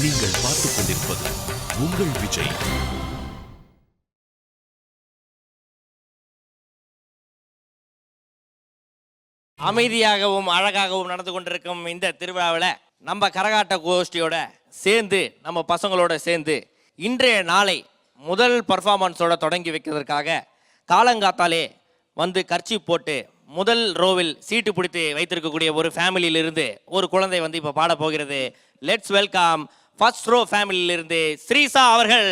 நீங்கள் பார்த்துக் கொண்டிருப்பது உங்கள் விஜய். அமைதியாகவும் அழகாகவும் நடந்து கொண்டிருக்கும் இந்த திருவிழாவில் நம்ம கரகாட்ட கோஷ்டியோட சேர்ந்து நம்ம பசங்களோட சேர்ந்து இன்றைய நாளை முதல் பர்ஃபார்மன்ஸோட தொடங்கி வைக்கிறதுக்காக காலங்காத்தாலே வந்து கர்ச்சி போட்டு முதல் ரோவில் சீட்டு பிடித்து வைத்திருக்கக்கூடிய ஒரு ஃபேமிலியிலிருந்து ஒரு குழந்தை வந்து இப்போ பாட போகிறது. லெட்ஸ் வெல்கம் ஃபர்ஸ்ட் ரோ ஃபேமிலியிலிருந்து ஸ்ரீசா அவர்கள்.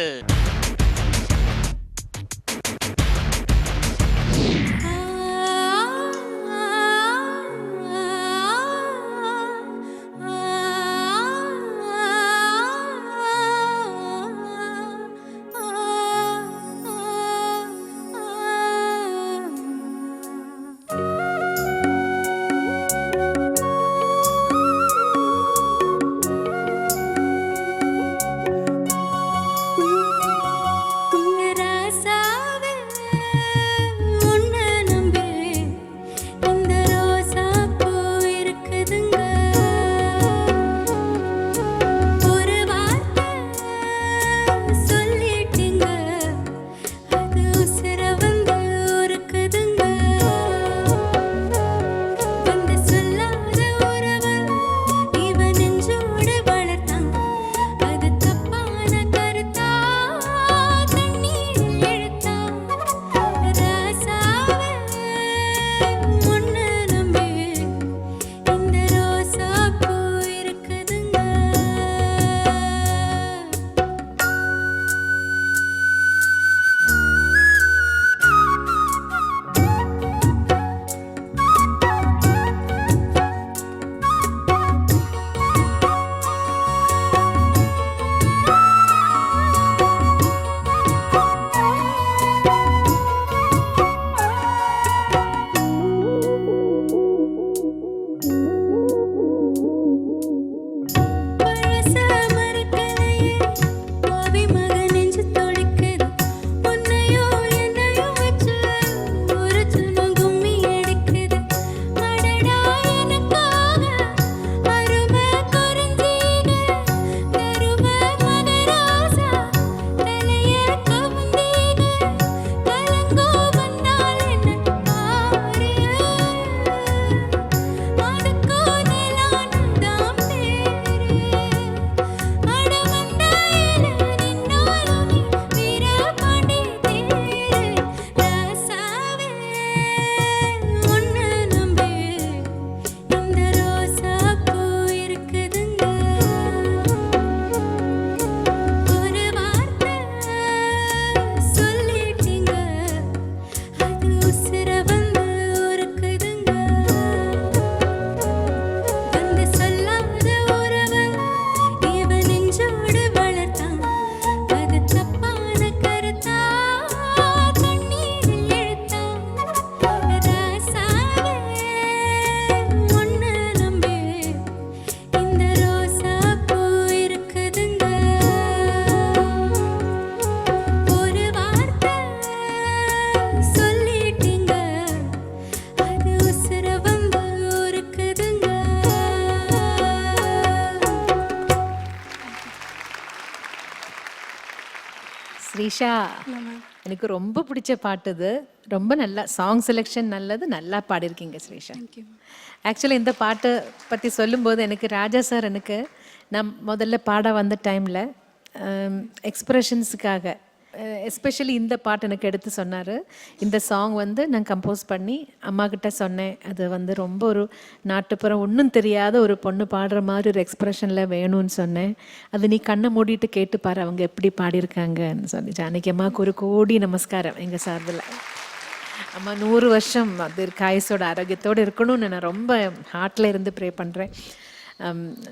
ஸ்ரீஷா, எனக்கு ரொம்ப பிடிச்ச பாட்டு இது. ரொம்ப நல்லா சாங் செலெக்ஷன் நல்லது, நல்லா பாடியிருக்கீங்க ஸ்ரீஷா. ஆக்சுவலி இந்த பாட்டை பற்றி சொல்லும்போது எனக்கு ராஜா சார் எனக்கு நான் முதல்ல பாட வந்த டைமில் எக்ஸ்ப்ரெஷன்ஸுக்காக எஸ்பெஷலி இந்த பாட்டு எனக்கு எடுத்து சொன்னார். இந்த சாங் வந்து நான் கம்போஸ் பண்ணி அம்மாக்கிட்ட சொன்னேன். அது வந்து ரொம்ப ஒரு நாட்டுப்புறம் ஒன்றும் தெரியாத ஒரு பொண்ணு பாடுற மாதிரி ஒரு எக்ஸ்ப்ரெஷனில் வேணும்னு சொன்னேன். அது நீ கண்ணை மூடிட்டு கேட்டுப்பாரு அவங்க எப்படி பாடியிருக்காங்கன்னு சொன்னிச்சு. அன்றைக்கி அம்மாவுக்கு ஒரு கோடி நமஸ்காரம் எங்கள் சார்பில். அம்மா 100 வருஷம் அது காயசோட ஆரோக்கியத்தோடு இருக்கணும்னு நான் ரொம்ப ஹார்ட்டில் இருந்து ப்ரே பண்ணுறேன்.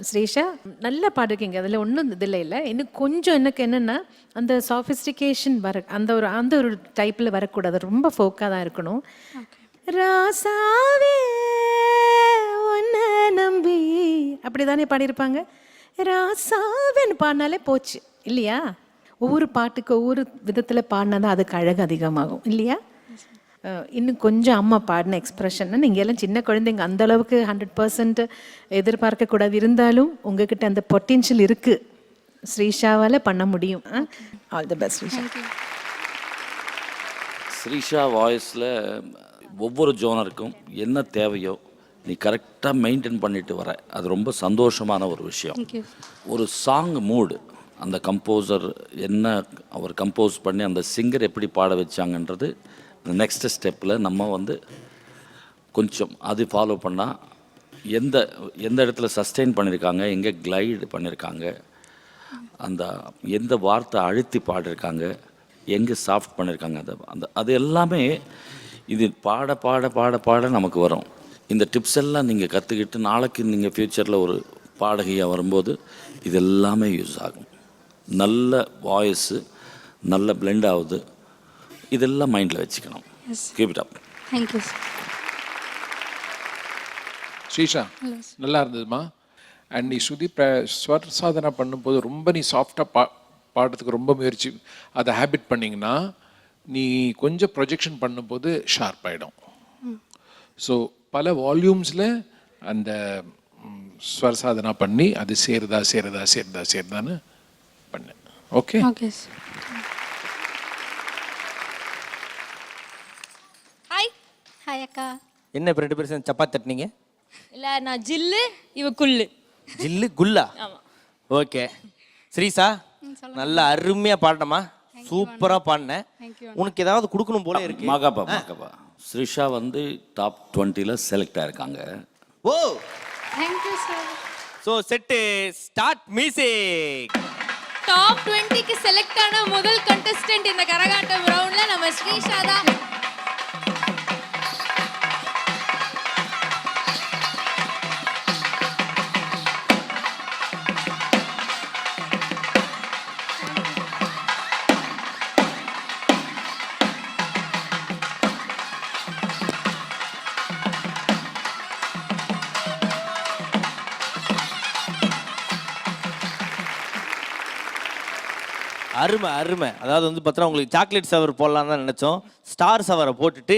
ஸ்ரீஷா நல்லா பாடிருக்கீங்க, அதில் ஒன்றும் இதில் இல்லை. இன்னும் கொஞ்சம் எனக்கு என்னென்னா அந்த சாஃபிஸ்டிகேஷன் அந்த ஒரு டைப்பில் வரக்கூடாது, ரொம்ப ஃபோக்காக தான் இருக்கணும். ராசாவே ஒன்ன நம்பி அப்படி தானே பாடியிருப்பாங்க. ராசாவேன்னு பாடினாலே போச்சு இல்லையா? ஒவ்வொரு பாட்டுக்கு ஒவ்வொரு விதத்தில் பாடினா தான் அதுக்கு அழகு அதிகமாகும் இல்லையா? இன்னும் கொஞ்சம் அம்மா பாடின எக்ஸ்ப்ரெஷன், நீங்கள் எல்லாம் சின்ன குழந்தைங்க, அந்தளவுக்கு 100% எதிர்பார்க்கக்கூடாது. இருந்தாலும் உங்ககிட்ட அந்த பொட்டென்ஷியல் இருக்குது, ஸ்ரீஷாவால் பண்ண முடியும். All the best Srisha. Srisha வாய்ஸில் ஒவ்வொரு ஜோனருக்கும் என்ன தேவையோ நீ கரெக்டாக மெயின்டைன் பண்ணிட்டு வர, அது ரொம்ப சந்தோஷமான ஒரு விஷயம். ஒரு சாங் மூடு, அந்த கம்போசர் என்ன அவர் கம்போஸ் பண்ணி அந்த சிங்கர் எப்படி பாட வச்சாங்கன்றது நெக்ஸ்ட் ஸ்டெப்பில் நம்ம வந்து கொஞ்சம் அது ஃபாலோ பண்ணால் எந்த எந்த இடத்துல சஸ்டெயின் பண்ணியிருக்காங்க, எங்கே கிளைடு பண்ணியிருக்காங்க, அந்த எந்த வார்த்தை அழுத்தி பாடிருக்காங்க, எங்கே சாஃப்ட் பண்ணியிருக்காங்க, அது எல்லாமே இது பாட பாட பாட பாட நமக்கு வரும். இந்த டிப்ஸ் எல்லாம் நீங்கள் கற்றுக்கிட்டு நாளைக்கு நீங்கள் ஃப்யூச்சரில் ஒரு பாடகியாக வரும்போது இது எல்லாமே யூஸ் ஆகும். நல்ல வாய்ஸு நல்ல பிளெண்ட் ஆகுது, இதெல்லாம் மைண்டில் வச்சுக்கணும். Keep it up. Thank you. Srisha நல்லா இருந்ததுமா. அண்ட் நீ ஸ்வர் சாதனை பண்ணும்போது ரொம்ப நீ சாஃப்டாக பாடுறதுக்கு ரொம்ப முயற்சி அதை ஹேபிட் பண்ணிங்கன்னா நீ கொஞ்சம் ப்ரொஜெக்ஷன் பண்ணும்போது ஷார்ப் ஆகிடும். ஸோ பல வால்யூம்ஸில் அந்த ஸ்வர் சாதனா பண்ணி அது சேருதான்னு பண்ணு. Okay okay. ஹாய். ஹாய் அக்கா. என்ன இப்போ 2 பேரும் சேர்ந்து சப்பாத்தி தட்டினீங்க? இல்லை, நான் ஜில்லு, இவ குல்லு. ஜில்லு குல்லா? ஆமாம். ஓகே. ஸ்ரீஷா நல்ல அருமையாக பாடினமா, சூப்பராக பாடினேன். உனக்கு ஏதாவது கொடுக்கணும் போல இருக்கு. மகாபா ஸ்ரீஷா வந்து டாப் 20ல் செலக்ட் ஆயிருக்காங்க. Oh thank you sir. So set start music. Top 20க்கு செலக்ட் ஆன முதல் கண்டஸ்டன்ட் இந்த கரகாட்டம் ரவுண்ட்ல நம்ம ஸ்ரீஷா தான். அருமை அருமை. அதாவது வந்து பார்த்தா உங்களுக்கு சாக்லேட் சவர் போடலாம் தான் நினச்சோம். ஸ்டார் சவரை போட்டுட்டு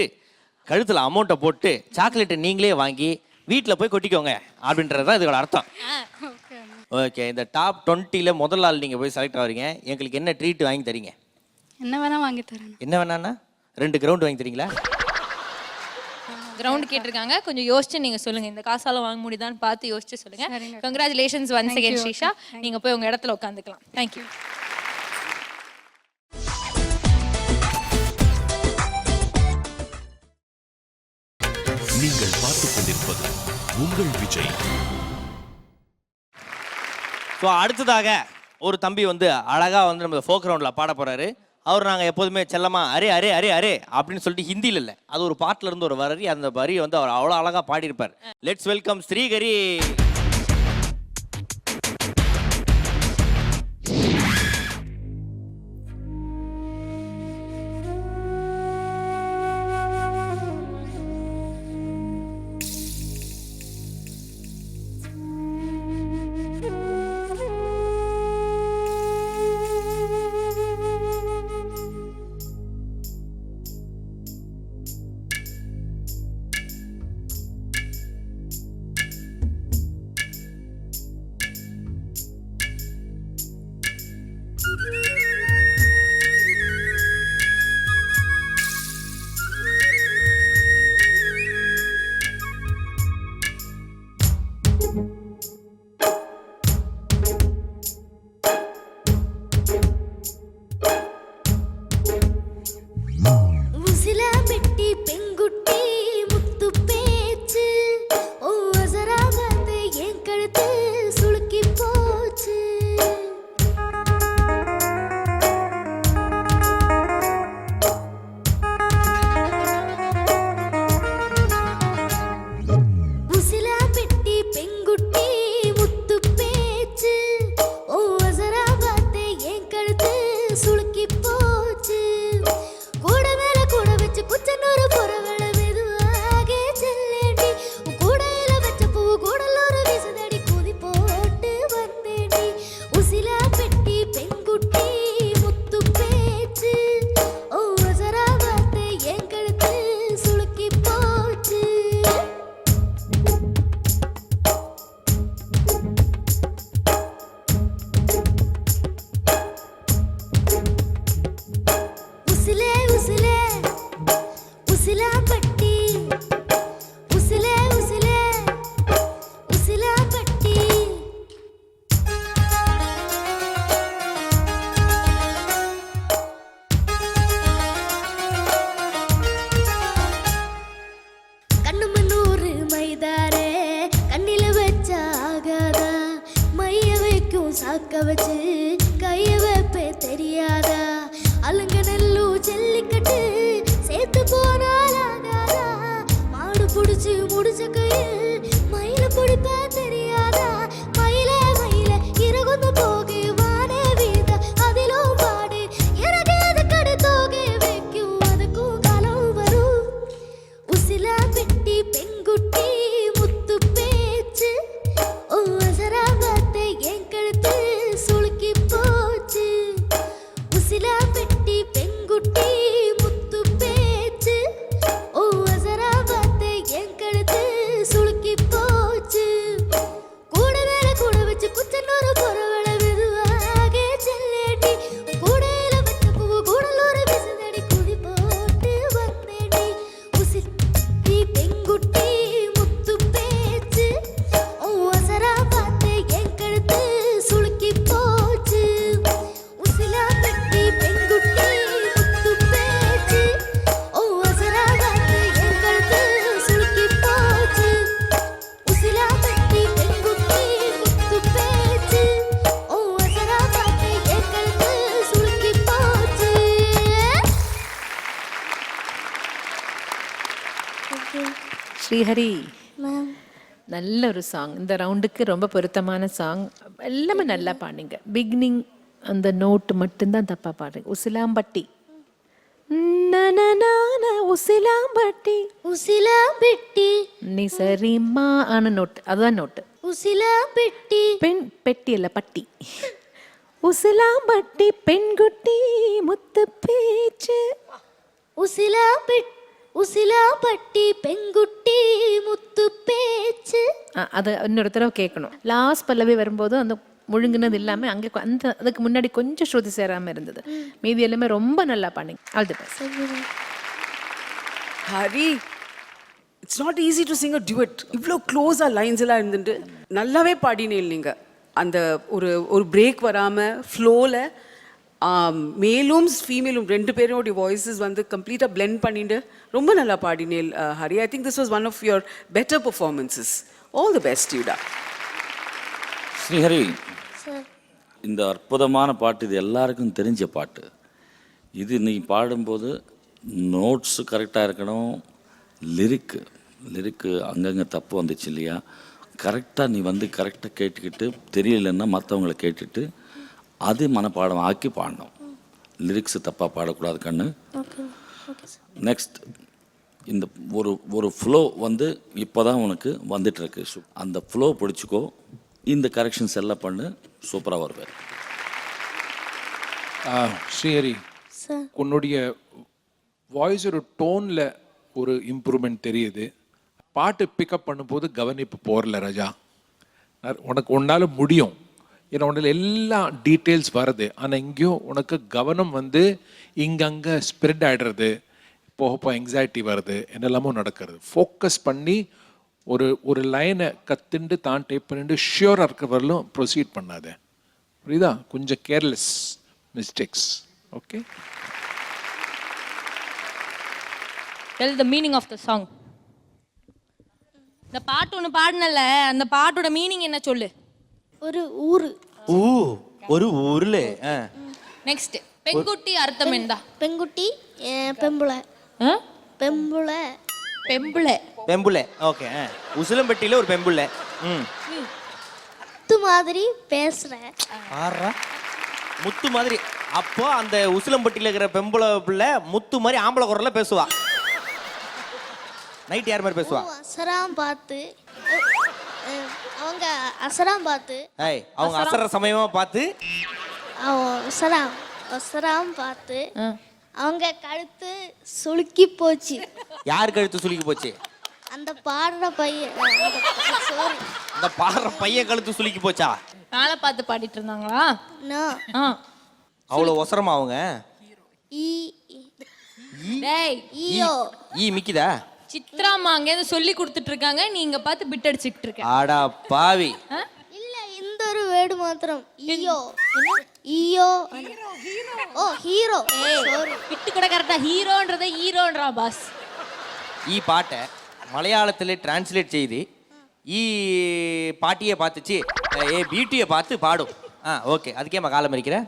கழுத்தில் அமௌண்ட்டை போட்டு சாக்லேட்டை நீங்களே வாங்கி வீட்டில் போய் கொட்டிக்கோங்க அப்படின்றது தான் இதோட அர்த்தம். ஓகே. இந்த டாப் 20ல் முதல் ஆள் நீங்கள் போய் செலக்ட் ஆகிறீங்க. எங்களுக்கு என்ன ட்ரீட் வாங்கி தரீங்க? என்ன வேணா வாங்கி தரேன். என்ன வேணான்னா 2 கிரவுண்ட் வாங்கி தரீங்களா? கிரவுண்ட் கேட்டிருக்காங்க, கொஞ்சம் யோசிச்சு நீங்க சொல்லுங்க. இந்த காசால வாங்க முடியுதான்னு பார்த்து யோசிச்சு சொல்லுங்க. Congratulations once again Srisha. நீங்க போய் உங்க இடத்துல உட்காந்துக்கலாம். தேங்க்யூ. நீங்கள் பார்த்துக் கொண்டிருப்பது உங்கள் விஜய். ஸோ அடுத்ததாக ஒரு தம்பி வந்து அழகாக வந்து நம்ம ஃபோக் ரவுண்டில் பாட போகிறாரு. அவர் நாங்கள் எப்போதுமே செல்லமா அரே அரே அரே அரே அப்படின்னு சொல்லிட்டு ஹிந்தியில் இல்லை, அது ஒரு பாட்டில் இருந்து ஒரு வரி, அந்த வரியை வந்து அவர் அவ்வளோ அழகாக பாடியிருப்பார். Let's welcome Srikari. சாக்க வச்சு கைய வைப்பே தெரியாதா அலங்க நெல்லு ஜல்லிக்கட்டு சேர்த்து போனாலாகாதா மாடு புடிச்சு முடிச்ச கையில் மயில பிடிப்ப தெரியாதா மயில மயில இறகுந்து போகி வானே வீத அதிலும் பாடு எனக்கு அது கடை தோகை வைக்கும் அதுக்கும் காலம் வரும் உசிலா பெட்டி பெண்குட்டி முத்து பேச்சு ஓ அசரா பார்த்து என் கழுத்து சுளுக்கி போச்சு உசிலா பெட்டி பெண்குட்டி முத்து பேச்சு ஓ அசரா பார்த்து என் கழுத்து சுளுக்கி போச்சு கூட மேல கூட வச்சு குச்சனூறு பொறவளை மெதுவாக செல்லேடி கூடையில வச்ச பூவு கூடலூர் விசுதடி குடி போட்டு வந்தேடி உசிலி பெண்குட்டி முத்து பேச்சு ஓ அசரா பார்த்து என் கழுத்து சுளுக்கி போச்சு உசிலா பெட்டி பெண்குட்டி முத்து பேச்சு ஓ அசரா பார்த்து என் கழுத்து சுளுக்கி போச்சு உசிலா பெட்டி பெண்குட்டி முத்து பேச்சு ஓ அசரா பார்த்து என் கழுத்து சுளுக்கி போச்சு. ஸ்ரீஹரி மேம் நல்ல ஒரு சாங், இந்த ரவுண்டுக்கு ரொம்ப பொருத்தமான சாங். எல்லாமே நல்லா பாடுங்க. பிகினிங் அந்த நோட்டு மட்டும்தான் தப்பா பாடுறீங்க. உசிலாம்பட்டி உசிலாம்பட்டி உசிலா பெட்டி நீ சரிம்மா ஆன நோட்டு, அதுதான் நோட்டு. உசிலா பெட்டி பெண் பெட்டி இல்ல பட்டி. உசிலாம்பட்டி பெண்குட்டி முத்து பேச்சு. உசிலா பெட்டி உசிலா பட்டி பெண்குட்டி முத்து பேச்சு. அது இன்னொரு தடவை கேட்கணும். லாஸ்ட் பல்லவி வரும்போது அந்த முழுங்கினது இல்லாமல் அங்கே அந்த அதுக்கு முன்னாடி கொஞ்சம் ஸ்ருதி சேராமல் இருந்தது. மீதி எல்லாமே ரொம்ப நல்லா பண்ணீங்க. All the best. Hari, it's not easy to Singh a duet. இவ்வளோ க்ளோஸாக லைன்ஸ் எல்லாம் இருந்துட்டு நல்லாவே பாடினேன் நீங்கள். அந்த ஒரு ஒரு பிரேக் வராமல் ஃப்ளோவில் மேலும் ஃபீமேலும் ரெண்டு பேரோடைய வாய்ஸஸ் வந்து கம்ப்ளீட்டாக பிளெண்ட் பண்ணிட்டு ரொம்ப நல்லா பாடினேன் Hari. I think this was one of your better performances. All the best யூடா. ஸ்ரீஹரி, இந்த அற்புதமான பாட்டு இது எல்லாருக்கும் தெரிஞ்ச பாட்டு. இது நீ பாடும்போது நோட்ஸு கரெக்டாக இருக்கணும், லிரிக்கு அங்கங்கே தப்பு வந்துச்சு இல்லையா, கரெக்டாக நீ வந்து கரெக்டாக கேட்டுக்கிட்டு தெரியலன்னா மற்றவங்கள கேட்டுட்டு அது மனப்பாடம் ஆக்கி பாடணும். லிரிக்ஸு தப்பாக பாடக்கூடாது கண்ணு. நெக்ஸ்ட் இந்த ஒரு ஃப்ளோ வந்து இப்போ தான் உனக்கு வந்துட்டுருக்கு. அந்த ஃப்ளோ பிடிச்சிக்கோ, இந்த கரெக்ஷன்ஸ் எல்லாம் பண்ணு, சூப்பராக வருவேன். ஸ்ரீஹரி, உன்னுடைய வாய்ஸ் ஒரு டோனில் ஒரு இம்ப்ரூவ்மெண்ட் தெரியுது. பாட்டு பிக்கப் பண்ணும்போது கவனிப்பு போகல ராஜா. உனக்கு உன்னால் முடியும், ஏன்னா உன்னில் எல்லா டீட்டெயில்ஸ் வருது. ஆனால் எங்கேயும் உனக்கு கவனம் வந்து இங்கங்கே ஸ்ப்ரெட் ஆகிடுறது, போகப்போ எங்ஸைட்டி வருது, என்னெல்லாமோ நடக்கிறது. ஃபோக்கஸ் பண்ணி ஒரு லைனை கற்றுண்டு தான் டைப் பண்ணிட்டு ஷியோராக இருக்கிற வரலும் ப்ரொசீட் பண்ணாத, புரியுதா? கொஞ்சம் careless mistakes. Okay, Tell the meaning of the song. இந்த பாட்டு ஒன்று பாடினல, அந்த பாட்டோட மீனிங் என்ன சொல்லு. ஒரு ஊரு. ஒரு ஊர்ல. நெக்ஸ்ட், பெண்குட்டி அர்த்தம் என்ன? பெண்குட்டி பெம்புளை. பெம்புளை பெம்புளை பெம்புளை. ஓகே. உசிலம்பட்டியில ஒரு பெம்புளை. முத்து மாதிரி பேசுற. ஆறா முத்து மாதிரி. அப்போ அந்த உசிலம்பட்டியில இருக்கிற பெம்புளை பிள்ளை முத்து மாதிரி ஆம்பளை குரல்ல பேசுவா. நைட் யார் மாதிரி பேசுவா? அசராம் பார்த்து அவங்க அசராம் பார்த்து அவங்க அசர சமயமா பார்த்து அசராம் பார்த்து அவங்க கழுத்து சுளுக்கி போச்சு. யார் கழுத்து சுளுக்கி போச்சு? அந்த பாடுற பையன். அந்த பாடுற பையன் கழுத்து சுளுக்கி போச்சா? மேலே பார்த்து பாடிட்டு இருந்தாங்களா? அவ்வளோ ஒசரமா அவங்க? ஈ மிக்கிதா? சித்ராமா அங்கேருந்து சொல்லி கொடுத்துட்டு இருக்காங்க, நீங்க பார்த்து பிட் அடிச்சுட்டு இருக்க. ஆடா பாவி. இல்ல, இந்த ஒரு வேர்டு மாத்திரம். ஈயோ ஈயோ. ஓ ஹீரோ. பிட்டு கூட கரெக்டா ஹீரோன்றத ஹீரோன்றா பாஸ். ஈ பாட்டை மலையாளத்தில் டிரான்ஸ்லேட் செய்து ஈ பாட்டியை பார்த்துச்சு ஏ பியூட்டியை பார்த்து பாடும். ஓகே அதுக்கேம்மா காலம் இருக்கிறேன்.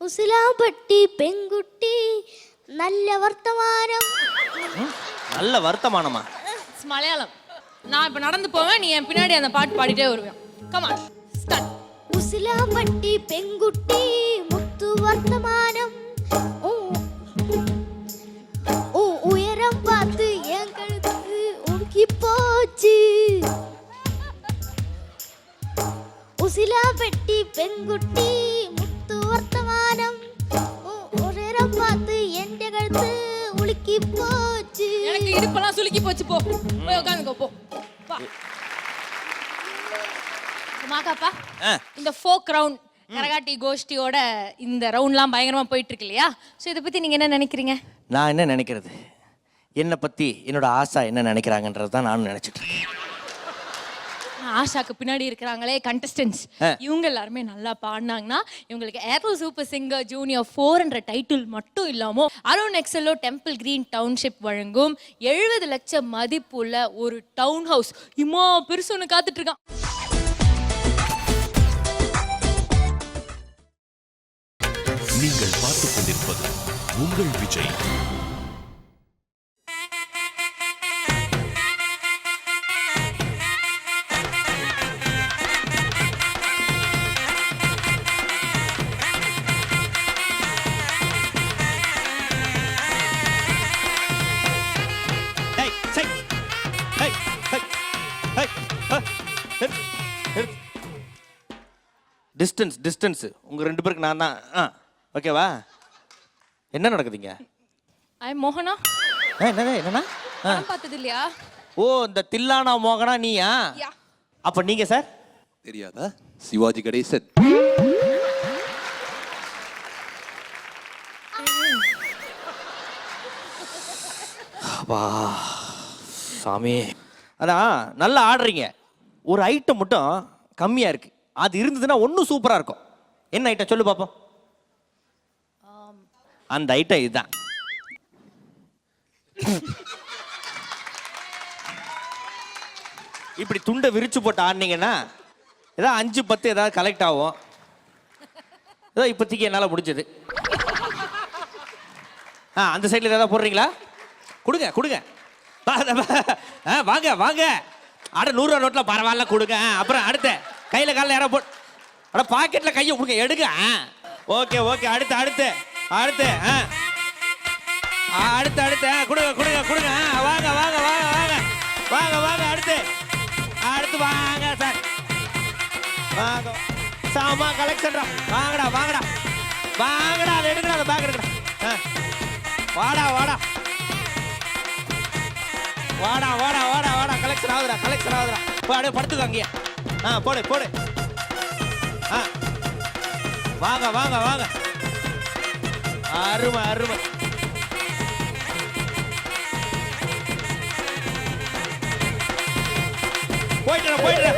உசிலாம்பட்டி பெங்குட்டி நல்ல வர்த்தமானம். நல்ல வருத்தமானமா? மலையாளம். நான் இப்போ நடந்து போவேன், நீ என் பின்னாடி அந்த பாட்டு பாடிட்டே வருவேன். Come on start. உசிலாம்பட்டி பெங்குட்டி முத்து வர்த்தமானம். உயரம் பார்த்து என் கழுத்து உருக்கி போச்சு. உசிலாம்பட்டி பெங்குட்டி முத்து வர்த்தமானம். உயரம் பார்த்து என் கழுத்து உலுக்கி போச்சு. எனக்கு இடுப்பெல்லாம் சுளுக்கி போச்சு. போய் உட்காந்துக்கோ போ. மாக்காப்பா, இந்த ஃபோக் ரவுண்ட் கரகாட்டி கோஷ்டியோட இந்த ரவுண்ட்லாம் பயங்கரமா போயிட்டு இருக்கு இல்லையா? ஸோ இதை பத்தி நீங்க என்ன நினைக்கிறீங்க? நான் என்ன நினைக்கிறது, என்னை பத்தி என்னோட ஆசா என்ன நினைக்கிறாங்கன்றது தான் நானும் நினைச்சிட்டு இருக்கேன். ஆஷாக்கு பின்னாடி இருக்கிறாங்களே கண்டஸ்டன்ஸ், இவங்க எல்லாருமே நல்லா பாடினாங்கன்னா இவங்களுக்கு ஏரோ சூப்பர் சிங்கர் ஜூனியர் 400 டைட்டில் மட்டும் இல்லாமல் Arun Excello temple green township வழங்கும் 70 லட்சம் மதிப்புள்ள ஒரு டவுன் ஹவுஸ் இம்மா பெருசு ஒன்று காத்துட்டு இருக்கான். நீங்கள் பார்த்துக் கொண்டிருப்பது உங்கள் விஜய். டிஸ்டன்ஸ் உங்க 2 பேருக்கு நான் தான். ஓகேவா? என்ன நடக்குதுங்க? ஐ மோகனா. என்னன்னா பார்த்தது இல்லையா? ஓ, இந்த தில்லானா மோகனா நீயா? அப்ப நீங்க சார் தெரியாதா? சிவாஜி கணேசன். வா சாமி, அதான் நல்லா ஆடுறீங்க, ஒரு ஐட்டம் மட்டும் கம்மியா இருக்கு. அது இருந்ததுன்னா ஒன்றும் சூப்பரா இருக்கும். என்ன ஐட்டம் சொல்லு பாப்போம். அந்த ஐட்டம் இதுதான். இப்படி துண்டை விரிச்சு போட்டு ஆடினீங்கன்னா ஏதாவது 5-10 ஏதாவது கலெக்ட் ஆகும். ஏதோ இப்போதைக்கு என்னால் முடிஞ்சது. அந்த சைடில் ஏதாவது போடுறீங்களா? கொடுங்க. வாங்க. அட 100 ரூபா நோட்டில் பரவாயில்ல கொடுங்க. அப்புறம் அடுத்த கையில் காலில் யாரோ அட பாக்கெட்டில் கையை கொடுங்க, எடுங்க. ஓகே அடுத்து அடுத்து கொடுங்க. வாங்க அடுத்து வாங்க சார். வாங்க சாமா கலெக்ஷன்டா. வாங்கடா அதை எடுக்கடா, அந்த பேக் எடுக்கடா. வாடா கலெக்ஷன் ஆகுதுடா. அப்படியே படுத்துக்கோ அங்கேயே. போடு. வாங்க. அருமை. போயிட்டு.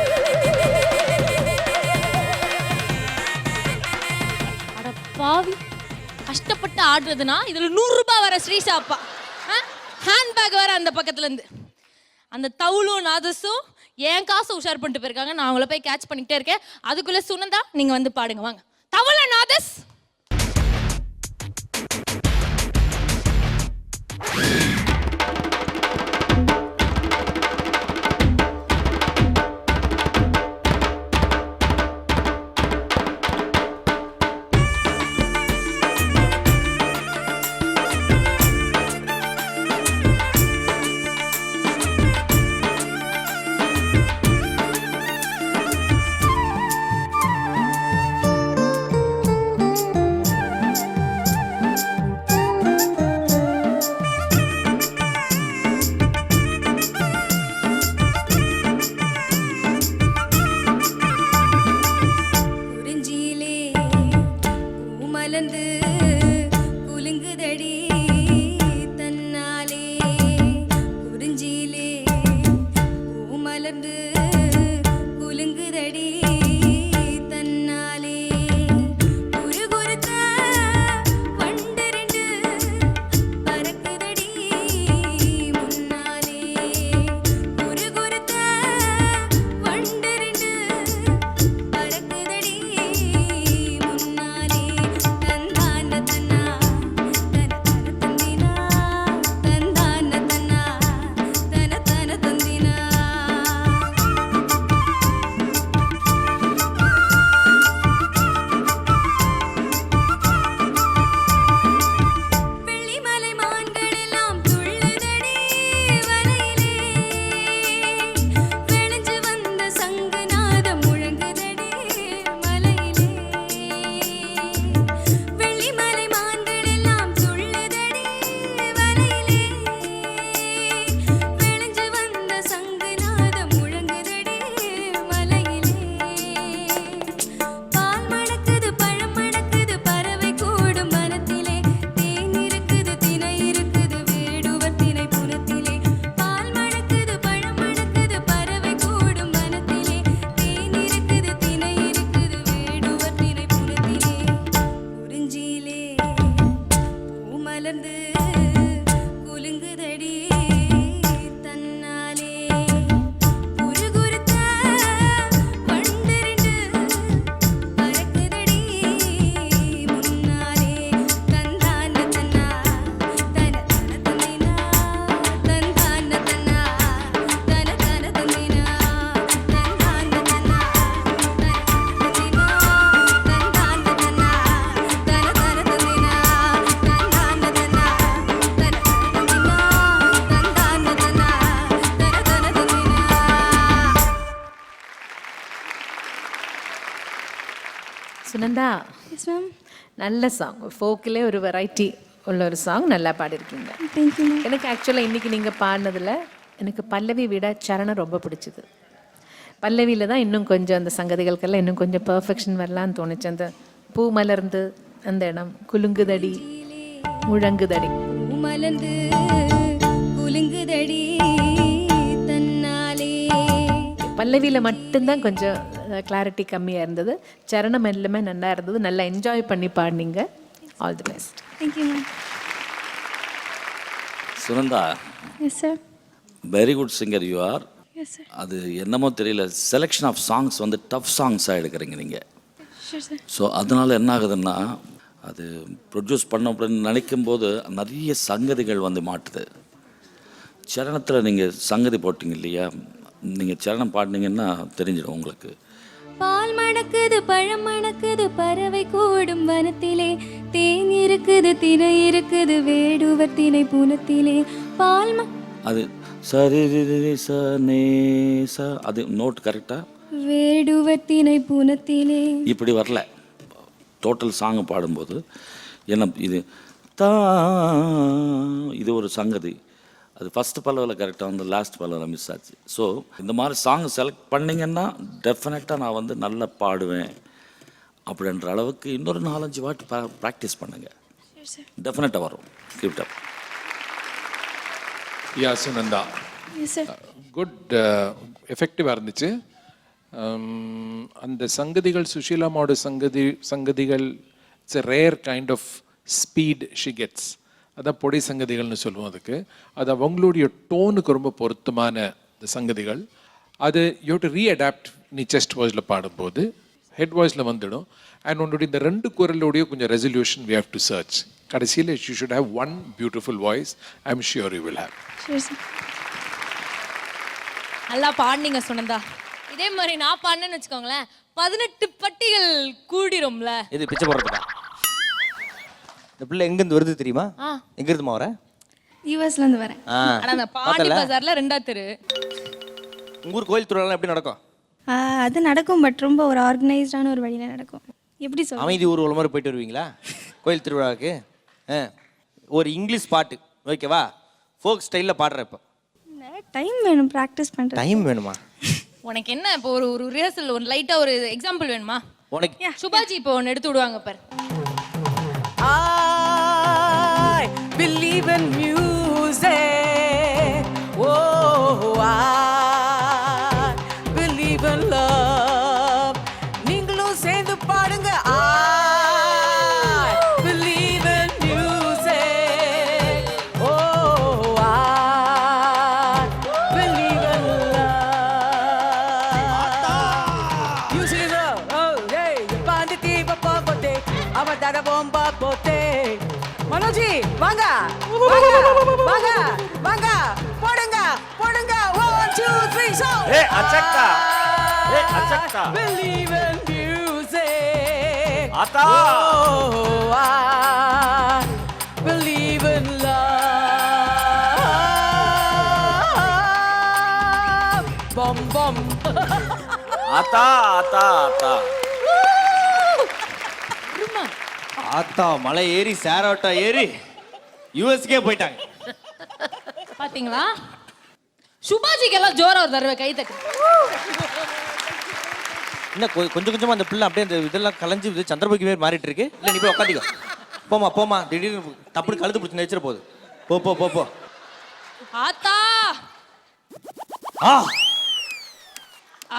அட பாவி, கஷ்டப்பட்டு ஆடுறதுனா இதுல 100 ரூபாய் வர ஸ்ரீஷா அப்பா. ஹேண்ட்பேக் வர அந்த பக்கத்துல இருந்து அந்த தவுளும் நாதஸும் என் காசு உஷார் பண்ணிட்டு போயிருக்காங்க. நான் அவங்கள போய் கேட்ச் பண்ணிக்கிட்டே இருக்கேன். அதுக்குள்ள சுனந்தா நீங்க வந்து பாடுங்க. வாங்க தவுள நாதஸ். Sunanda yes ma'am. நல்ல சாங், ஃபோக்கிலே ஒரு வெரைட்டி உள்ள ஒரு சாங் நல்லா பாடியிருக்கீங்க. Thank you ma'am. எனக்கு ஆக்சுவலாக இன்றைக்கி நீங்கள் பாடினதில் எனக்கு பல்லவி விட சரணம் ரொம்ப பிடிச்சது. பல்லவியில் தான் இன்னும் கொஞ்சம் அந்த சங்கதிகளுக்கெல்லாம் இன்னும் கொஞ்சம் பர்ஃபெக்ஷன் வரலான்னு தோணுச்சு. அந்த பூ மலர்ந்து அந்த இடம் குலுங்குதடி முழங்குதடி. மலர்ந்து குலுங்குதடி தன்னாலே. பல்லவியில் மட்டும்தான் கொஞ்சம் கிளாரிட்டி கம்மியாக இருந்தது. சரணம் எல்லாமே நல்லா இருந்தது. நல்லா என்ஜாய் பண்ணி பாடினீங்க. All the best. Thank you ma'am. Sunanda, yes sir. Very good singer you are. Yes sir. அது என்னமோ தெரியல, செலெக்ஷன் ஆஃப் சாங்ஸ் வந்து டஃப் சாங்ஸாக எடுக்கிறீங்க நீங்கள். Sure sir. ஸோ அதனால் என்ன ஆகுதுன்னா, அது ப்ரொடியூஸ் பண்ண அப்படின்னு நினைக்கும் போது நிறைய சங்கதிகள் வந்து மாட்டுது. சரணத்தில் நீங்கள் சங்கதி போட்டிங்க இல்லையா, நீங்கள் சரணம் பாடினீங்கன்னா தெரிஞ்சிடும் உங்களுக்கு. பால் மணக்குது பழம் மணக்குது பறவை கூடும் வனத்திலே, தேன் இருக்குது திணை இருக்குது வேடுவர் திணை புனத்திலே. பால் அது சரி ச நே ச, அது நோட் கரெக்டாக வேடுவர் திணை புனத்திலே. இப்படி வரல. டோட்டல் சாங் பாடும்போது என்ன இது தா, இது ஒரு சங்கதி. அது ஃபஸ்ட்டு பல்லவில் கரெக்டாக வந்து லாஸ்ட் பல்லவில் மிஸ் ஆச்சு. ஸோ இந்த மாதிரி சாங் செலக்ட் பண்ணிங்கன்னா டெஃபினட்டாக நான் வந்து நல்லா பாடுவேன் அப்படின்ற அளவுக்கு இன்னொரு 4-5 வாட்டி ப்ராக்டிஸ் பண்ணுங்கள். டெஃபினட்டாக வரும். Keep up. Yeah Sunanda, yes sir. Good, எஃபெக்டிவாக இருந்துச்சு. அந்த சங்கதிகள், சுஷீலாமாவோட சங்கதிகள் it's a rare kind of speed she gets. அதான் பொடி சங்கதிகள்னு சொல்லுவோம் அதுக்கு. அது அவங்களுடைய டோனுக்கு ரொம்ப பொருத்தமான இந்த சங்கதிகள். அது யூ டு ரீஅடாப்ட். நீ செஸ்ட் வாய்ஸில் பாடும்போது ஹெட் வாய்ஸில் வந்துடும். அண்ட் உன்னுடைய இந்த 2 குரலோடைய கொஞ்சம் resolution we have to search. கடைசியில் you should have one beautiful voice. I am sure you will have. Sure sir. நல்லா பாடினீங்க சுனந்தா. இதே மாதிரி நான் பாடினேன்னு வச்சுக்கோங்களேன், 18 பட்டிகள் கூடிரும்ல. இது பிச்சை போடுறதுக்கா? இந்த பிள்ளை எங்கேருந்து வருது தெரியுமா? எங்கேருந்துமா வர? யூஎஸ்லேருந்து வரேன். ஆனா அந்த பாண்டி பஜார்ல 2ஆவது தெரு. உங்க ஊர் கோயில் திருவிழா எப்படி நடக்கும்? அது நடக்கும், பட் ரொம்ப ஒரு ஆர்கனைஸ்டான ஒரு வழியில் நடக்கும். எப்படி சொல்ல? அமைதி ஊர்வலம் மாதிரி போயிட்டு வருவீங்களா கோயில் திருவிழாவுக்கு? ஒரு இங்கிலீஷ் பாட்டு ஓகேவா, ஃபோக் ஸ்டைலில் பாடுற. இப்போ டைம் வேணும் ப்ராக்டிஸ் பண்ணுறது. டைம் வேணுமா உனக்கு? என்ன இப்போ ஒரு ரிஹர்சல், ஒரு லைட்டா ஒரு எக்ஸாம்பிள் வேணுமா உனக்கு? சுபாஜி இப்போ ஒன்று எடுத்து விடுவாங்க பாரு. I believe in music. Oh, I believe in love. நீங்களும் சேர்ந்து பாடுங்க. I believe in music. Oh, I believe in love. You see the oh hey, banditi papa pote, avatara bomba pote. மனோஜி வாங்க வாங்க வாங்க வாங்க போடுங்க போடுங்க 1 2 3 so ஏய் அச்சக்தா, ஏய் அச்சக்தா, believe in music ஆத்தா. oh I believe in love bom bom ஆத்தா ஆத்தா ஆத்தா. ஆத்தா மலை ஏறி சேரோட்டா ஏறி யூஎஸ்கே போயிட்டாங்க. பாத்தீங்களா? சுபாஜிக்கு எல்லாம் ஜோரா ஒரு தடவை கை தட்டு. என்ன கொஞ்சம் கொஞ்சமா அந்த பிள்ளை அப்படியே அந்த இதெல்லாம் கலைஞ்சு சந்திரபுகி மாதிரி மாறிட்டு இருக்கு. இல்லை நீ போய் உட்காந்துக்கோ. போமா போமா, திடீர்னு தப்புனு கழுத்து பிடிச்சி நினைச்சிட போகுது. போ போ போ போ. ஆத்தா ஆ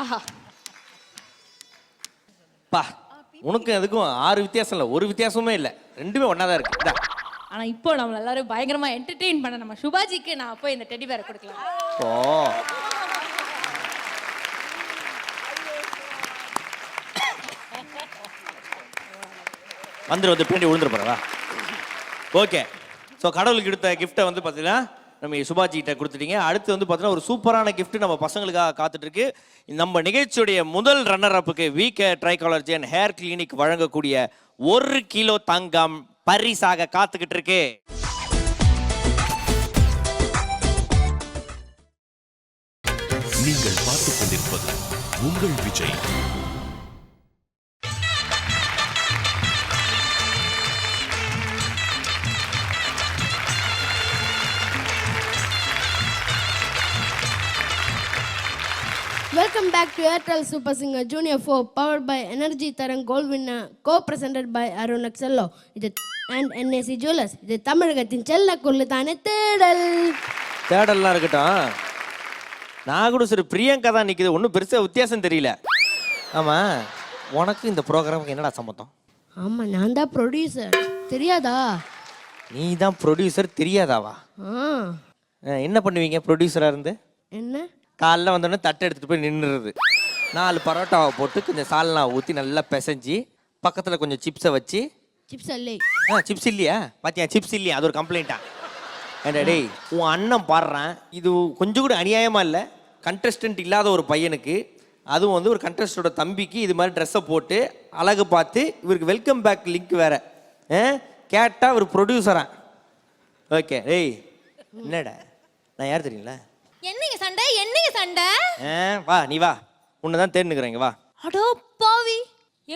ஆஹா. பா, உனக்கு அதுக்கும் 6 வித்தியாசம் இல்லை, ஒரு வித்தியாசமே இல்லை, ரெண்டுமே ஒன்றா தான் இருக்கு. இதா. ஆனா இப்போ நம்ம எல்லாரும் பயங்கரமா என்டர்டெயின் பண்ண நம்ம சுபாஜிக்கு நான் போய் இந்த டெடி பேரை கொடுக்கலாம். ஓ வந்து பின்னாடி விழுந்துரு போறவா. ஓகே, ஸோ கடவுளுக்கு எடுத்த கிஃப்ட்டை வந்து பார்த்தீங்கன்னா நம்ம சுபாஜி கிட்ட கொடுத்துட்டீங்க. அடுத்து வந்து பார்த்தீங்கன்னா ஒரு சூப்பரான கிஃப்ட் நம்ம பசங்களுக்காக காத்துட்டு இருக்கு. நம்ம நிகழ்ச்சியுடைய முதல் ரன்னர் அப்புக்கு வீக் ட்ரைகாலஜி அண்ட் ஹேர் கிளினிக் வழங்கக்கூடிய 1 கிலோ தங்கம் பரிசாக காத்துக்கிட்டு இருக்கு. நீங்கள் பார்த்துக் கொண்டிருப்பது உங்கள் Vijay. Welcome back to Airtel Super Singer Junior 4, powered by Energy Tarang Gold Winner, co-presented by Arun Excello and NAC Jewelers. இது தமிழகத்தின் செல்ல கொள்ளு தானே தேடல். தேடல்லாம் இருக்கட்டும். நான் கூட சரி பிரியங்கா தான் நிற்குது, ஒன்றும் பெருசாக வித்தியாசம் தெரியல. ஆமாம், உனக்கு இந்த ப்ரோக்ராமுக்கு என்னடா சம்மந்தம்? ஆமா, நான் தான் ப்ரொடியூசர், தெரியாதா? நீ தான் ப்ரொடியூசர், தெரியாதாவா? என்ன பண்ணுவீங்க ப்ரொடியூசராக இருந்து? என்ன? காலைல வந்தோடனே தட்டை எடுத்துகிட்டு போய் நின்றுறது, 4 பரோட்டாவை போட்டு கொஞ்சம் சால்னா ஊற்றி நல்லா பிசைஞ்சு பக்கத்தில் கொஞ்சம் சிப்ஸை வச்சு. சிப்ஸ் இல்லை. சிப்ஸ் இல்லையா? பாத்தியா, சிப்ஸ் இல்லையா? அது ஒரு கம்ப்ளைண்ட்டா? ஏண்டா டேய், உன் அண்ணன் பாடுறான், இது கொஞ்சம் கூட அநியாயமாக இல்லை? கண்டஸ்டன்ட் இல்லாத ஒரு பையனுக்கு, அதுவும் வந்து ஒரு கண்டஸ்டோட தம்பிக்கு இது மாதிரி ட்ரெஸ்ஸை போட்டு அழகு பார்த்து இவருக்கு வெல்கம் பேக் லிங்க் வேற கேட்டால் ஒரு ப்ரொடியூசரா? ஓகே டேய், என்னடா நான் யார் தெரியுங்களா? என்னங்க சண்டை, என்னங்க சண்டை? வா நீ வா, உன்னை தான் தேர்ந்துக்கிறேங்க வா. அடோ பாவி,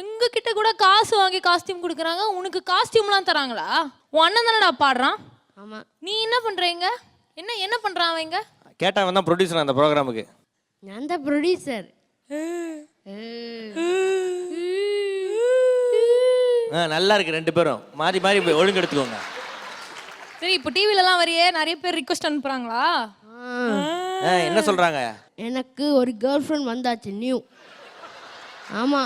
எங்க கிட்ட கூட காசு வாங்கி காஸ்டியூம் கொடுக்குறாங்க, உனக்கு காஸ்டியூம்லாம் தராங்களா? உன் அண்ணன் தானடா பாடுறான். ஆமா. நீ என்ன பண்றீங்க? என்ன பண்றான் அவங்க? கேட்டா அவன் தான் ப்ரொடியூசர் அந்த ப்ரோக்ராமுக்கு. நான் தான் ப்ரொடியூசர். நல்லா இருக்கு, 2 பேரும் மாறி மாறி போய் ஒழுங்கு எடுத்துக்கோங்க. சரி, இப்போ டிவிலலாம் வரையே நிறைய பேர் ரிக்வெஸ்ட் அனுப்புறாங்களா? என்ன சொல்றாங்க? எனக்கு ஒரு கேர்ள் ஃப்ரெண்ட் வந்தாச்சு, நியூ. ஆமா,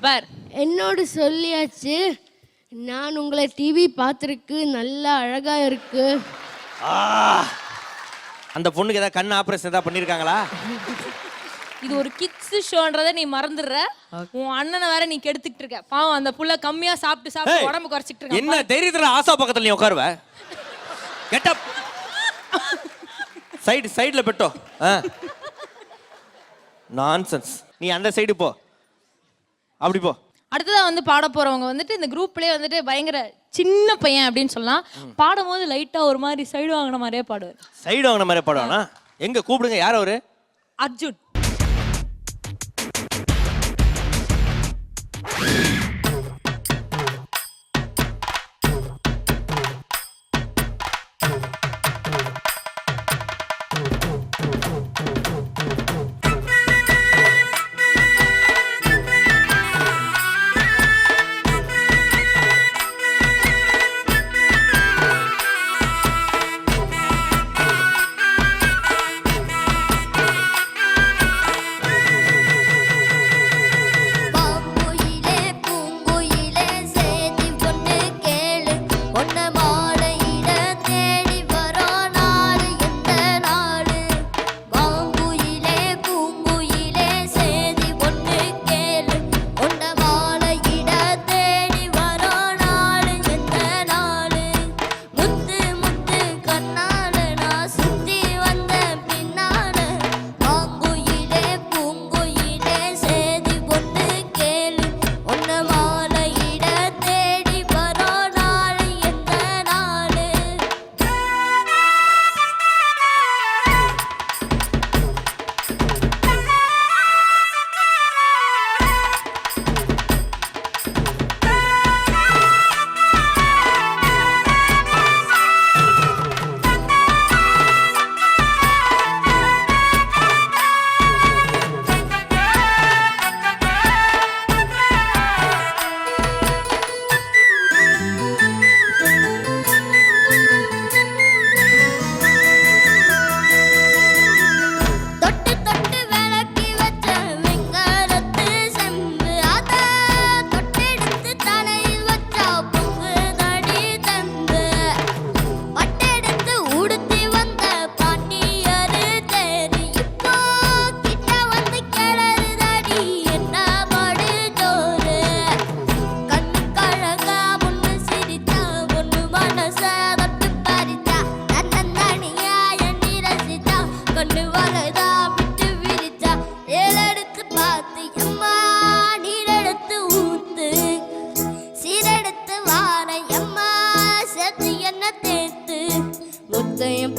பார், என்னோடு சொல்லியாச்சு. நான் உங்களை டிவி பார்த்துருக்கு, நல்லா அழகா இருக்கு. அந்த பொண்ணுக்கு ஏதாவது கண் ஆபரேஷன் ஏதாவது பண்ணிருக்காங்களா? இது ஒரு கிட்ஸ் ஷோன்றதை நீ மறந்துடுற. உன் அண்ணனை வேற நீ கெடுத்துக்கிட்டு இருக்க. பாவம், அந்த புள்ள கம்மியா சாப்பிட்டு உடம்பு குறைச்சிட்டு இருக்க. என்ன தைரியத்துல ஆசா பக்கத்துல நீ உட்காருவ? Get up. சைடுல பெட்டோ. நான்சென்ஸ். நீ அந்த சைடு போ, அப்படி போ. அடுத்ததா வந்து பாட போறவங்க வந்துட்டு இந்த குரூப்லயே வந்துட்டு பயங்கர சின்ன பையன் அப்படின்னு சொல்லலாம். பாடும்போது லைட்டா ஒரு மாதிரி சைடு வாங்கின மாதிரியே பாடுவார். சைடு வாங்கின மாதிரி பாடுவானா? எங்க கூப்பிடுங்க, யார் அவரு? அர்ஜுன்.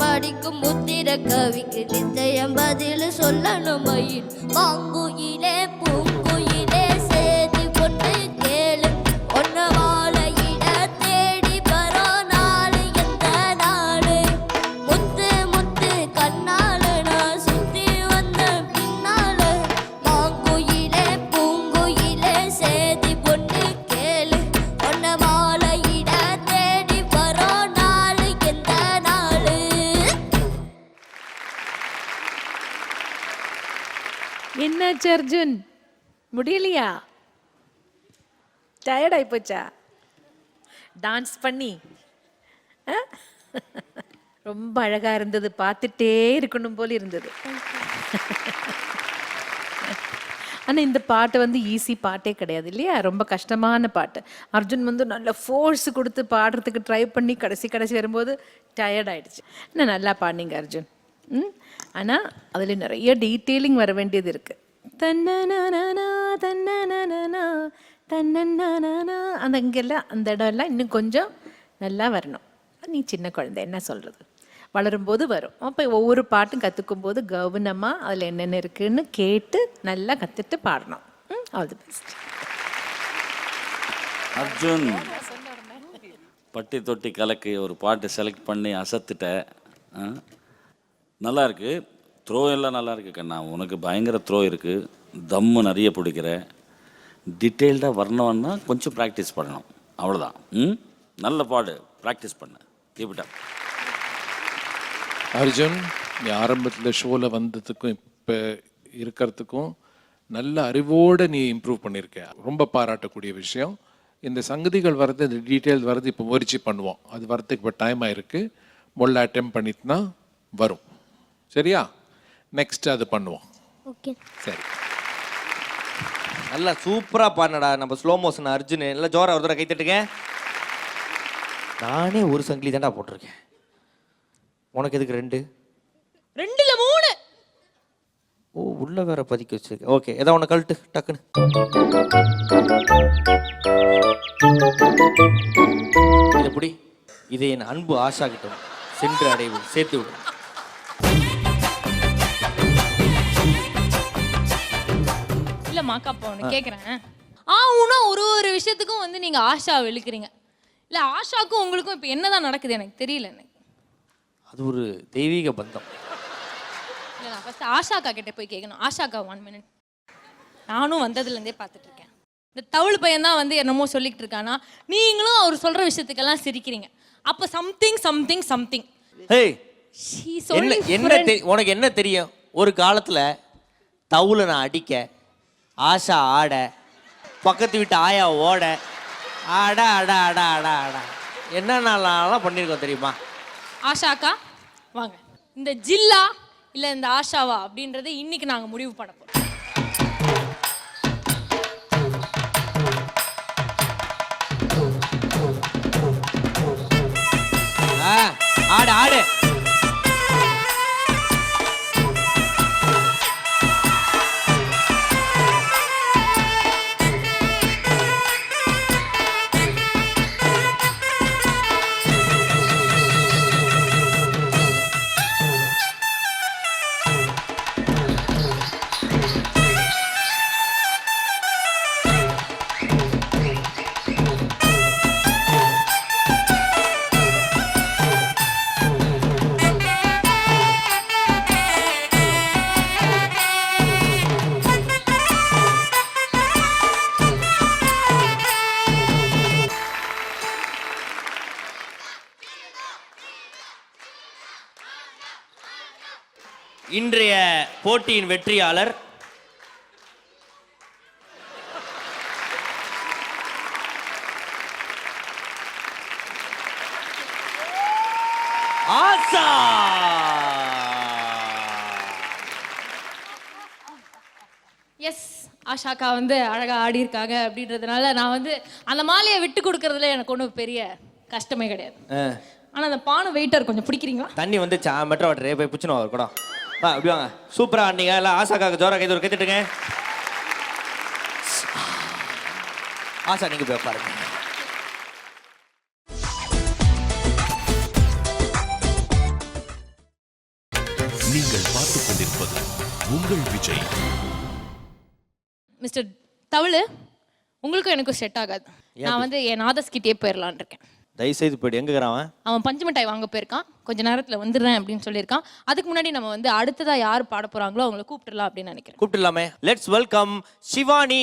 படிக்கும் முத்திர கவிக்கு நிச்சயம் பதில் சொல்லணும் மயில். மாங்குயிலே பூங்குயிலே சேதி ஒன்று கேளு, ஒன்ன வாழையிட தேடி வரோ நாடு எந்த நாடு. முத்து முத்து கண்ணால நான் சுத்தி வந்த என்னாச்சு அர்ஜுன், முடியலையா? டயர்ட் ஆகி போச்சா டான்ஸ் பண்ணி? ரொம்ப அழகா இருந்தது, பார்த்துட்டே இருக்கணும் போல இருந்தது. ஆனால் இந்த பாட்டு வந்து ஈஸி பாட்டே கிடையாது இல்லையா, ரொம்ப கஷ்டமான பாட்டு. அர்ஜுன் வந்து நல்ல ஃபோர்ஸ் கொடுத்து பாடுறதுக்கு ட்ரை பண்ணி கடைசி வரும்போது டயர்ட் ஆயிடுச்சு. ஆனால் நல்லா பாடினீங்க அர்ஜுன். ஆனால் அதில் நிறைய டீட்டெயிலிங் வர வேண்டியது இருக்குது. தன்னனா தன்னனா தன்னனா அந்த இங்கெல்லாம் அந்த இடம்லாம் இன்னும் கொஞ்சம் நல்லா வரணும். நீ சின்ன குழந்தை என்ன சொல்கிறது, வளரும்போது வரும். அப்போ ஒவ்வொரு பாட்டும் கற்றுக்கும் போது கவனமாக அதில் என்னென்ன இருக்குன்னு கேட்டு நல்லா கற்றுட்டு பாடணும். All the best Arjun. பட்டி தொட்டி கலக்கு ஒரு பாட்டு செலக்ட் பண்ணி அசத்துட்ட. நல்லா இருக்கு, த்ரோ எல்லாம் நல்லா இருக்கு கண்ணா. உனக்கு பயங்கர த்ரோ இருக்கு, தம்மு நிறைய பிடிக்கிற. டீட்டெயில்டாக வரணும்னா கொஞ்சம் ப்ராக்டிஸ் பண்ணணும், அவ்வளோதான். நல்ல பாடு, ப்ராக்டிஸ் பண்ண. Keep it up. அர்ஜுன், நீ ஆரம்பத்தில் ஷோவில் வந்ததுக்கும் இப்போ இருக்கிறதுக்கும் நல்ல அறிவோடு நீ இம்ப்ரூவ் பண்ணியிருக்க, ரொம்ப பாராட்டக்கூடிய விஷயம். இந்த சங்கதிகள் வர்றது, இந்த டீட்டெயில் வர்றது இப்போ முயற்சி பண்ணுவோம். அது வரதுக்கு இப்போ டைம் ஆகிருக்கு. முதல்ல அட்டெம்ப்ட் பண்ணிட்டுனா வரும், சரியா? நெக்ஸ்ட் அது பண்ணுவோம். ஓகே, சரி. நல்லா சூப்பராக பாடினடா நம்ம ஸ்லோ மோஷன் அர்ஜுன். நல்லா ஜோரா ஒரு தடவை கை தட்டுங்க. நானே ஒரு சங்கிலி தான்டா போட்டிருக்கேன், உனக்கு எதுக்கு 2? 2ல 3. ஓ, உள்ள வேற பதுக்கி வச்சிருக்கேன். ஓகே, ஏதோ ஒன்று கழட்டு டக்குன்னு. இது எப்படி? இதை என் அன்பு ஆஷா கிட்ட சென்று அடைவு சேர்த்து விடு. இல்ல மாக்காப்பா ஒன்று கேட்குறேன். உனா ஒரு விஷயத்துக்கும் வந்து நீங்க ஆஷா இழுக்கிறீங்க. இல்ல ஆஷாக்கும் உங்களுக்கும் இப்போ என்னதான் நடக்குது எனக்கு தெரியல. எனக்கு அது ஒரு தெய்வீக பந்தம். இல்லை, நான் ஃபர்ஸ்ட் ஆஷாக்கா கிட்ட போய் கேட்கணும். ஆஷாக்கா 1 மினிட். நானும் வந்ததுலேருந்தே பார்த்துட்டு இருக்கேன். இந்த தவுள் பையன் தான் வந்து என்னமோ சொல்லிக்கிட்டு இருக்கானா, நீங்களும் அவர் சொல்ற விஷயத்துக்கெல்லாம் சிரிக்கிறீங்க. அப்போ சம்திங் ஹேய், உனக்கு என்ன தெரியும்? ஒரு காலத்தில் தவுளை நான் அடிக்க, ஆஷா ஆட, பக்கத்து வீட்டு ஆயா ஓட, ஆட அட அட அட அட என்னென்னலாம் பண்ணியிருக்கோம் தெரியுமா? ஆஷாக்கா வாங்க, இந்த ஜில்லா இல்லை இந்த ஆஷாவா அப்படின்றத இன்னைக்கு நாங்கள் முடிவு பண்ண போகிறோம். ஆடு ஆடு. இன்றைய போட்டியின் வெற்றியாளர் ஆஷா. எஸ், ஆஷாக்கா வந்து அழகா ஆடி இருக்காங்க அப்படின்றதுனால நான் வந்து அந்த மாலையை விட்டு கொடுக்கறதுல எனக்கு ஒன்றும் பெரிய கஷ்டமே கிடையாது. ஆனால் அந்த பானை வெயிட்டர் கொஞ்சம் பிடிக்கிறீங்களா? தண்ணி வந்து மெட்ரோ வாட்டரே போய் பிடிச்சினு அவர் கூட. அப்படி வாங்க, சூப்பரா ஆடினீங்க. எல்லாம் ஆஷாக்காக ஜோரா கைது ஒரு கைத்துட்டுங்க. ஆஷா நீங்க போய் பாருங்க. நீங்கள் பார்த்துக் கொண்டிருப்பது உங்கள் விஜய். மிஸ்டர் தவுளு, உங்களுக்கும் எனக்கும் செட் ஆகாது. நான் வந்து என் நாதஸ்கிட்டே போயிடலான் இருக்கேன். தயவுசெய்து போய்டு. எங்க இருக்கிறான்? அவன் பஞ்சு மிட்டாய் வாங்க போயிருக்கான், கொஞ்ச நேரத்தில் வந்துடுறேன் அப்படின்னு சொல்லியிருக்கான். அதுக்கு முன்னாடி நம்ம வந்து அடுத்ததா யார் பாட போறாங்களோ அவங்கள கூப்பிட்டுலாம் அப்படின்னு நினைக்கிறேன். கூப்பிட்டுலாமே. Let's welcome Shivani.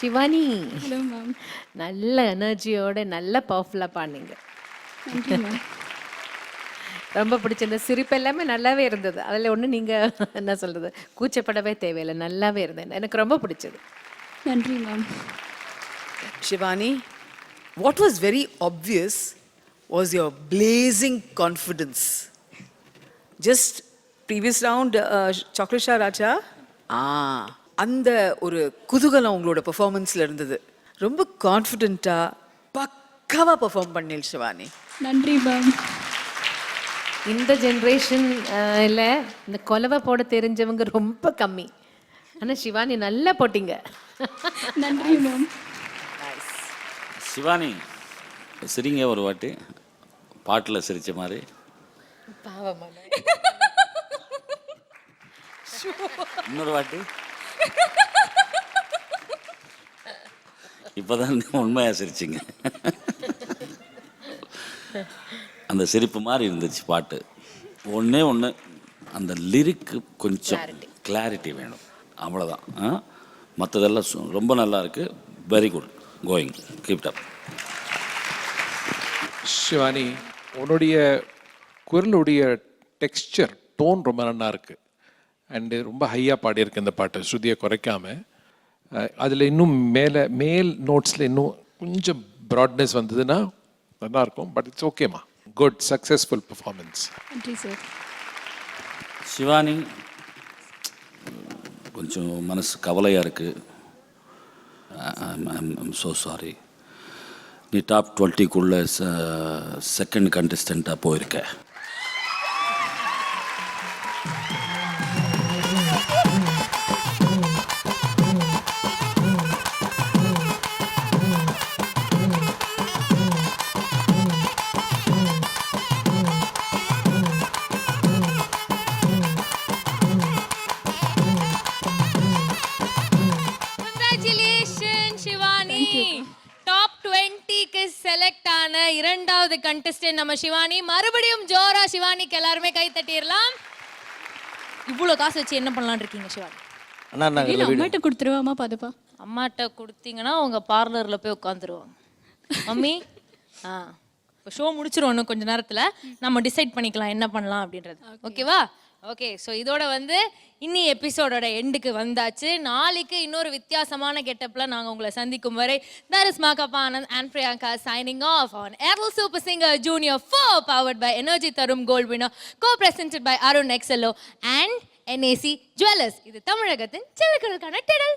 Shivani hello ma'am. நல்ல எனர்ஜியோட நல்ல பவர்ஃபுல்லாக பாடினீங்க. Thank you ma'am. ரொம்ப பிடிச்ச இந்த சிரிப்பு எல்லாமே நல்லாவே இருந்தது. அதில் ஒன்றும் நீங்கள் என்ன சொல்கிறது கூச்சப்படவே தேவையில்லை, நல்லாவே இருந்தது. எனக்கு ரொம்ப பிடிச்சது. நன்றி ma'am. Shivani, what was very obvious was your blazing confidence. Just previous round, Chocolate Shah Raja, அந்த ஒரு குதூகலம் உங்களோட பெர்ஃபார்மன்ஸில் இருந்தது. ரொம்ப கான்ஃபிடென்ட்டாக பக்காவாக பெர்ஃபார்ம் பண்ணீங்க சிவானி. நன்றி மேம். இந்த ஜென்ரேஷன் இல்லை இந்த கொலவை போட தெரிஞ்சவங்க ரொம்ப கம்மி. ஆனால் சிவானி நல்லா போட்டீங்க. நன்றி மேம். சிவானி சிரிங்க ஒரு வாட்டி, பாட்டில் சிரிச்ச மாதிரி. இன்னொரு வாட்டி. இப்போதான் உண்மையாக சிரிச்சிங்க. அந்த சிரிப்பு மாதிரி இருந்துச்சு பாட்டு. ஒன்றே ஒன்று, அந்த லிரிக்கு கொஞ்சம் கிளாரிட்டி வேணும், அவ்வளோதான். மற்றதெல்லாம் ரொம்ப நல்லா இருக்கு. Very good, going, keep up. Shivani, உன்னுடைய குரலுடைய டெக்ஸ்சர் டோன் ரொம்ப நல்லா இருக்கு. அண்டு ரொம்ப ஹையாக பாடியிருக்கு இந்த பாட்டு, ஸ்ருதியை குறைக்காம. அதில் இன்னும் மேல் நோட்ஸில் இன்னும் கொஞ்சம் ப்ராட்னஸ் வந்ததுன்னா நல்லா இருக்கும். பட் இட்ஸ் ஓகேம்மா, குட் சக்ஸஸ்ஃபுல் பெர்ஃபார்மன்ஸ். நன்றி சார். சிவானி, கொஞ்சம் மனசு கவலையாக இருக்குது. I'm so sorry. நீ டாப் 20க்குள்ளே செகண்ட் கண்டஸ்டண்ட்டாக போயிருக்க. கங்க்ராச்சுலேஷன் சிவானி. டாப் 20க்கு செலக்ட் ஆன இரண்டாவது கண்டஸ்டன்ட் நம்ம சிவானி. மறுபடியும் ஜோரா சிவானிக்கு எல்லாருமே கை தட்டிடலாம். இவ்வளோ காசு வச்சு என்ன பண்ணலாம்னு இருக்கீங்க சிவானி? அண்ணா நாங்கள் இல்லை அம்மாட்ட கொடுத்துருவாமா பாதுப்பா. அம்மாட்ட கொடுத்தீங்கன்னா உங்க பார்லரில் போய் உட்காந்துருவாங்க. மம்மி இப்போ ஷோ முடிச்சிரும் இன்னும் கொஞ்ச நேரத்தில், நம்ம டிசைட் பண்ணிக்கலாம் என்ன பண்ணலாம் அப்படின்றது. ஓகேவா? ஓகே. ஸோ இதோட வந்து இன்னி எபிசோடோட எண்டுக்கு வந்தாச்சு. நாளைக்கு இன்னொரு வித்தியாசமான கெட்டப்பில் நாங்கள் உங்களை சந்திக்கும் வரை that is Makappa Anand and Priyanka signing off on Airtel Super Singer Junior 4 powered by Energy Tarum Gold Winner, co-presented by Arun XLO and NAC Jewelers. இது தமிழகத்தின் செல்லுகளுக்கான டெடல்.